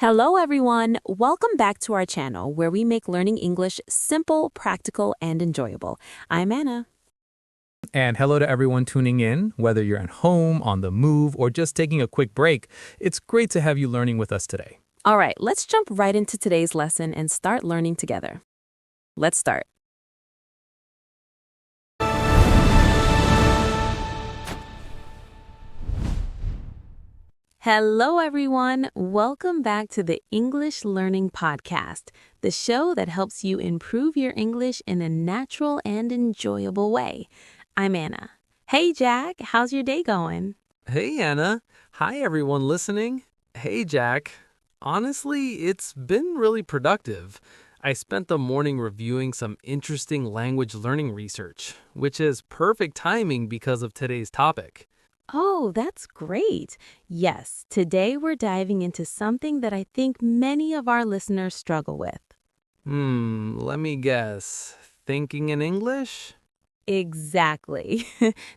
Hello, everyone. Welcome back to our channel where we make learning English simple, practical, and enjoyable. I'm Anna. And hello to everyone tuning in, whether you're at home, on the move, or just taking a quick break. It's great to have you learning with us today. All right, let's jump right into today's lesson and start learning together. Let's start. Hello, everyone. Welcome back to the English Learning Podcast, the show that helps you improve your English in a natural and enjoyable way. I'm Anna. Hey, Jack, how's your day going? Hey, Anna. Hi, everyone listening. Hey, Jack. Honestly, it's been really productive. I spent the morning reviewing some interesting language learning research, which is perfect timing because of today's topic. Oh, that's great. Yes, today we're diving into something that I think many of our listeners struggle with. Let me guess. Thinking in English? Exactly.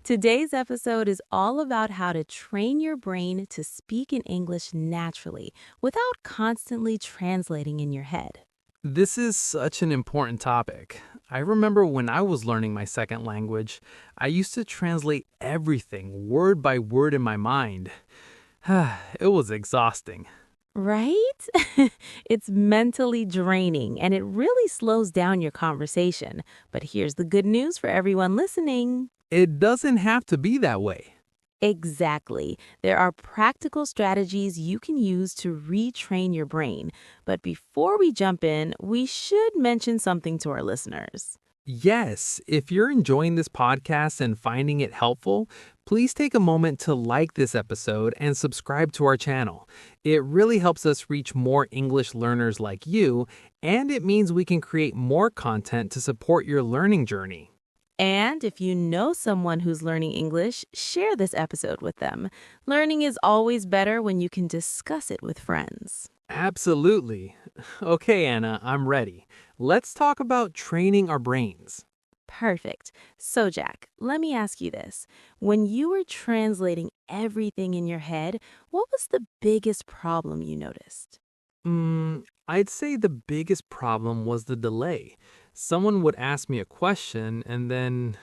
Today's episode is all about how to train your brain to speak in English naturally without constantly translating in your head. This is such an important topic. I remember when I was learning my second language, I used to translate everything word by word in my mind. It was exhausting. Right? It's mentally draining and it really slows down your conversation. But here's the good news for everyone listening. It doesn't have to be that way. Exactly. There are practical strategies you can use to retrain your brain. But before we jump in, we should mention something to our listeners. Yes, if you're enjoying this podcast and finding it helpful, please take a moment to like this episode and subscribe to our channel. It really helps us reach more English learners like you, and it means we can create more content to support your learning journey. And if you know someone who's learning English, share this episode with them. Learning is always better when you can discuss it with friends. Absolutely. Okay, Anna, I'm ready. Let's talk about training our brains. Perfect. So, Jack, let me ask you this. When you were translating everything in your head, what was the biggest problem you noticed? I'd say the biggest problem was the delay. Someone would ask me a question, and then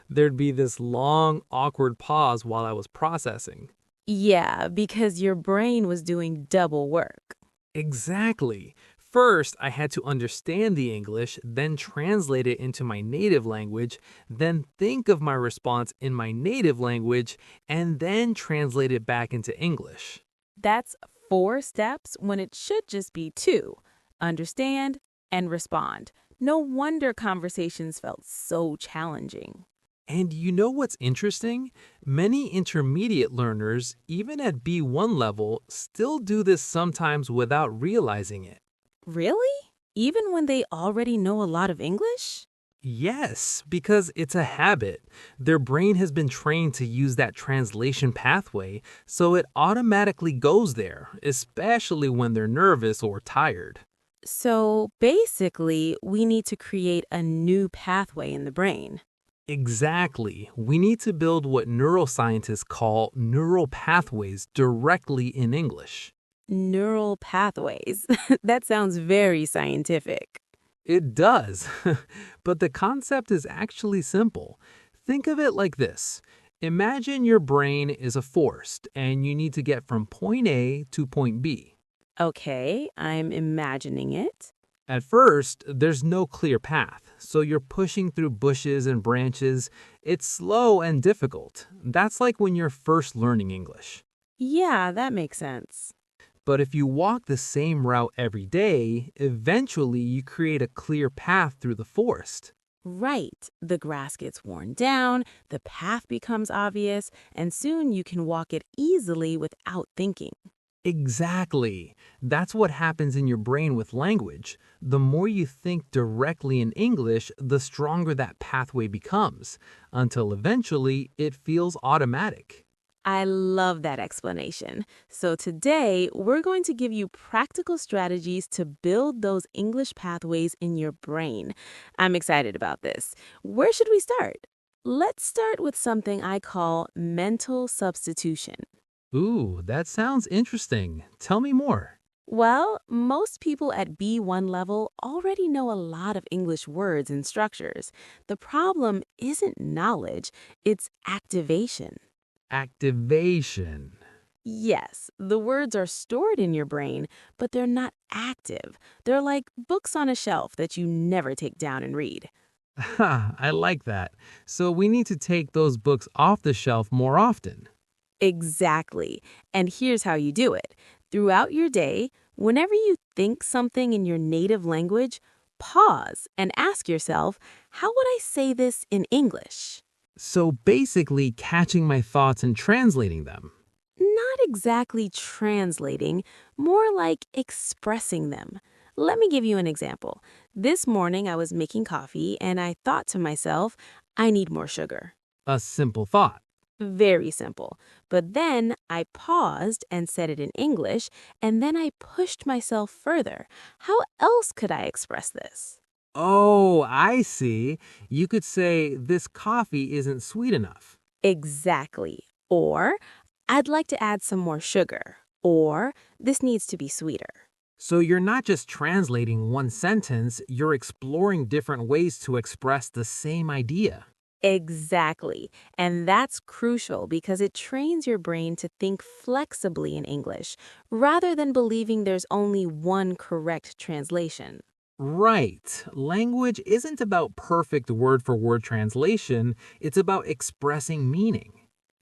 there'd be this long, awkward pause while I was processing. Yeah, because your brain was doing double work. Exactly. First, I had to understand the English, then translate it into my native language, then think of my response in my native language, and then translate it back into English. That's 4 steps when it should just be 2. Understand and respond. No wonder conversations felt so challenging. And you know what's interesting? Many intermediate learners, even at B1 level, still do this sometimes without realizing it. Really? Even when they already know a lot of English? Yes, because it's a habit. Their brain has been trained to use that translation pathway, so it automatically goes there, especially when they're nervous or tired. So basically, we need to create a new pathway in the brain. Exactly. We need to build what neuroscientists call neural pathways directly in English. Neural pathways. That sounds very scientific. It does. But the concept is actually simple. Think of it like this. Imagine your brain is a force and you need to get from point A to point B. Okay, I'm imagining it. At first, there's no clear path, so you're pushing through bushes and branches. It's slow and difficult. That's like when you're first learning English. Yeah, that makes sense. But if you walk the same route every day, eventually you create a clear path through the forest. Right. The grass gets worn down, the path becomes obvious, and soon you can walk it easily without thinking. Exactly. That's what happens in your brain with language. The more you think directly in English, the stronger that pathway becomes, until eventually it feels automatic. I love that explanation. So today, we're going to give you practical strategies to build those English pathways in your brain. I'm excited about this. Where should we start? Let's start with something I call mental substitution. Ooh, that sounds interesting. Tell me more. Well, most people at B1 level already know a lot of English words and structures. The problem isn't knowledge, it's activation. Activation. Yes, the words are stored in your brain, but they're not active. They're like books on a shelf that you never take down and read. Ha, I like that. So we need to take those books off the shelf more often. Exactly. And here's how you do it. Throughout your day, whenever you think something in your native language, pause and ask yourself, how would I say this in English? So basically, catching my thoughts and translating them. Not exactly translating, more like expressing them. Let me give you an example. This morning I was making coffee and I thought to myself, I need more sugar. A simple thought. Very simple. But then I paused and said it in English, and then I pushed myself further. How else could I express this? Oh, I see. You could say, this coffee isn't sweet enough. Exactly. Or, I'd like to add some more sugar. Or, this needs to be sweeter. So you're not just translating one sentence, you're exploring different ways to express the same idea. Exactly. And that's crucial because it trains your brain to think flexibly in English rather than believing there's only one correct translation. Right. Language isn't about perfect word for word translation, it's about expressing meaning.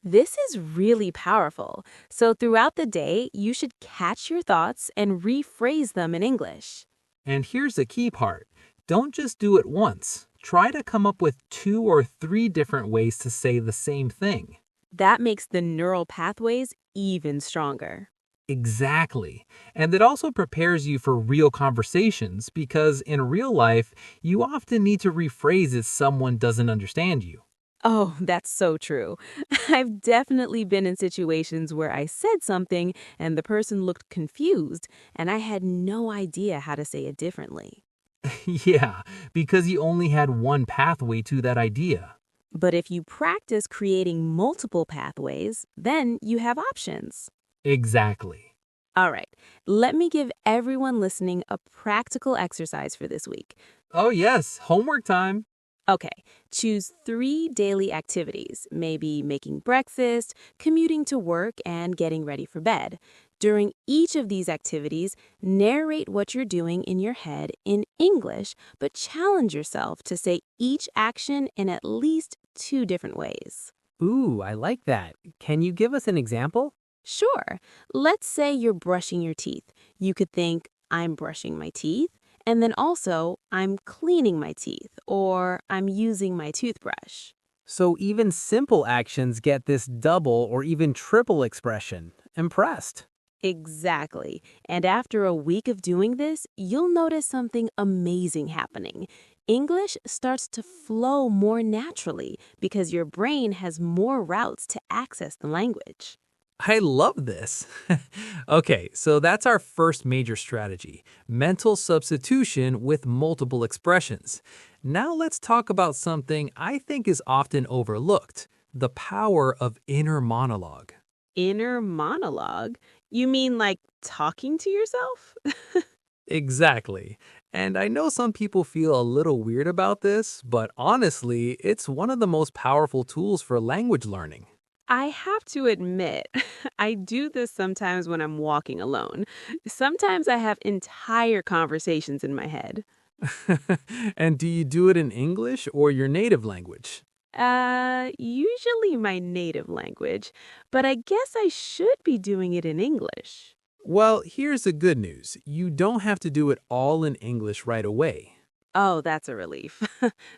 This is really powerful. So throughout the day, you should catch your thoughts and rephrase them in English. And here's the key part, don't just do it once. Try to come up with 2 or 3 different ways to say the same thing. That makes the neural pathways even stronger. Exactly. And it also prepares you for real conversations because in real life, you often need to rephrase if someone doesn't understand you. Oh, that's so true. I've definitely been in situations where I said something and the person looked confused, and I had no idea how to say it differently. Yeah, because you only had one pathway to that idea. But if you practice creating multiple pathways, then you have options. Exactly. All right, let me give everyone listening a practical exercise for this week. Oh, yes, homework time. Okay, choose 3 daily activities, maybe making breakfast, commuting to work, and getting ready for bed. During each of these activities, narrate what you're doing in your head in English, but challenge yourself to say each action in at least 2 different ways. Ooh, I like that. Can you give us an example? Sure, let's say you're brushing your teeth. You could think, I'm brushing my teeth. And then also, I'm cleaning my teeth or I'm using my toothbrush. So even simple actions get this double or even triple expression. Impressed. Exactly. And after a week of doing this, you'll notice something amazing happening. English starts to flow more naturally because your brain has more routes to access the language. I love this. Okay, so that's our first major strategy, mental substitution with multiple expressions. Now let's talk about something I think is often overlooked, the power of inner monologue. Inner monologue? You mean like talking to yourself? Exactly. And I know some people feel a little weird about this, but honestly, it's one of the most powerful tools for language learning. I have to admit, I do this sometimes when I'm walking alone. Sometimes I have entire conversations in my head. And do you do it in English or your native language? Usually my native language, but I guess I should be doing it in English. Well, here's the good news. You don't have to do it all in English right away. Oh, that's a relief.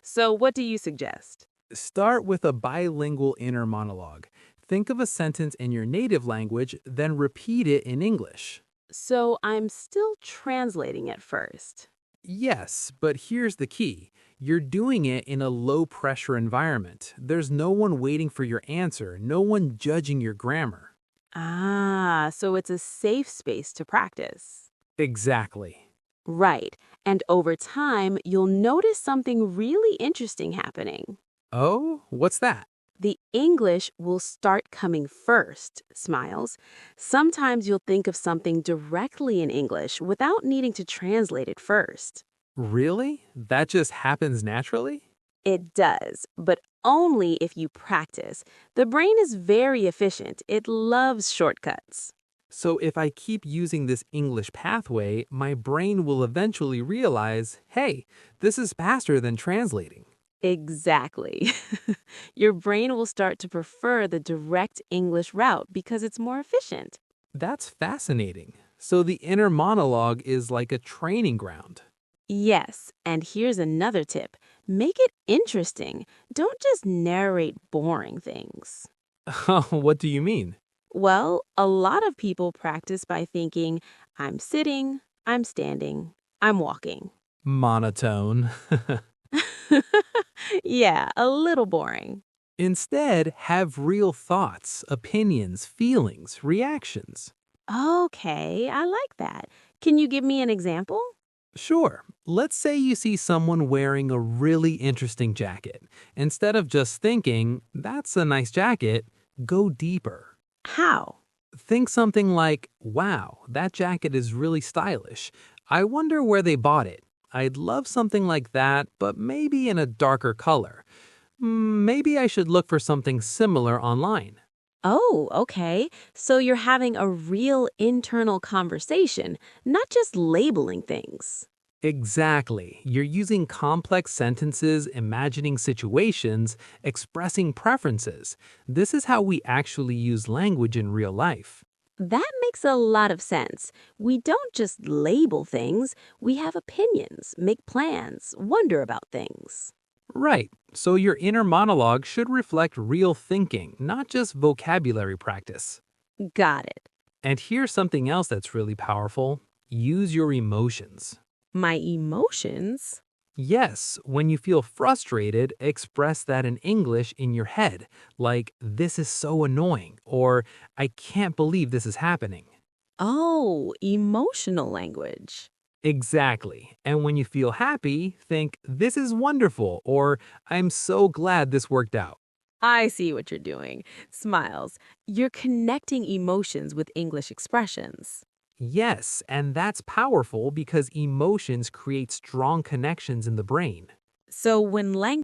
So what do you suggest? Start with a bilingual inner monologue. Think of a sentence in your native language, then repeat it in English. So I'm still translating at first. Yes, but here's the key. You're doing it in a low pressure environment. There's no one waiting for your answer, no one judging your grammar. Ah, so it's a safe space to practice. Exactly. Right. And over time, you'll notice something really interesting happening. Oh, what's that? The English will start coming first, Smiles. Sometimes you'll think of something directly in English without needing to translate it first. Really? That just happens naturally? It does, but only if you practice. The brain is very efficient. It loves shortcuts. So if I keep using this English pathway, my brain will eventually realize, hey, this is faster than translating. Exactly. Your brain will start to prefer the direct English route because it's more efficient. That's fascinating. So the inner monologue is like a training ground. Yes, and here's another tip. Make it interesting. Don't just narrate boring things. What do you mean? Well, a lot of people practice by thinking, I'm sitting, I'm standing, I'm walking. Monotone. Yeah, a little boring. Instead, have real thoughts, opinions, feelings, reactions. Okay, I like that. Can you give me an example? Sure, let's say you see someone wearing a really interesting jacket. Instead of just thinking, that's a nice jacket, go deeper. How? Think something like, wow, that jacket is really stylish. I wonder where they bought it. I'd love something like that, but maybe in a darker color. Maybe I should look for something similar online. Oh, okay. So you're having a real internal conversation, not just labeling things. Exactly. You're using complex sentences, imagining situations, expressing preferences. This is how we actually use language in real life. That makes a lot of sense. We don't just label things, we have opinions, make plans, wonder about things. Right. So your inner monologue should reflect real thinking, not just vocabulary practice. Got it. And here's something else that's really powerful. Use your emotions. My emotions? Yes, when you feel frustrated, express that in English in your head, like, this is so annoying, or I can't believe this is happening. Oh, emotional language. Exactly. And when you feel happy, think, this is wonderful, or I'm so glad this worked out. I see what you're doing. Smiles. You're connecting emotions with English expressions. Yes, and that's powerful because emotions create strong connections in the brain. So when language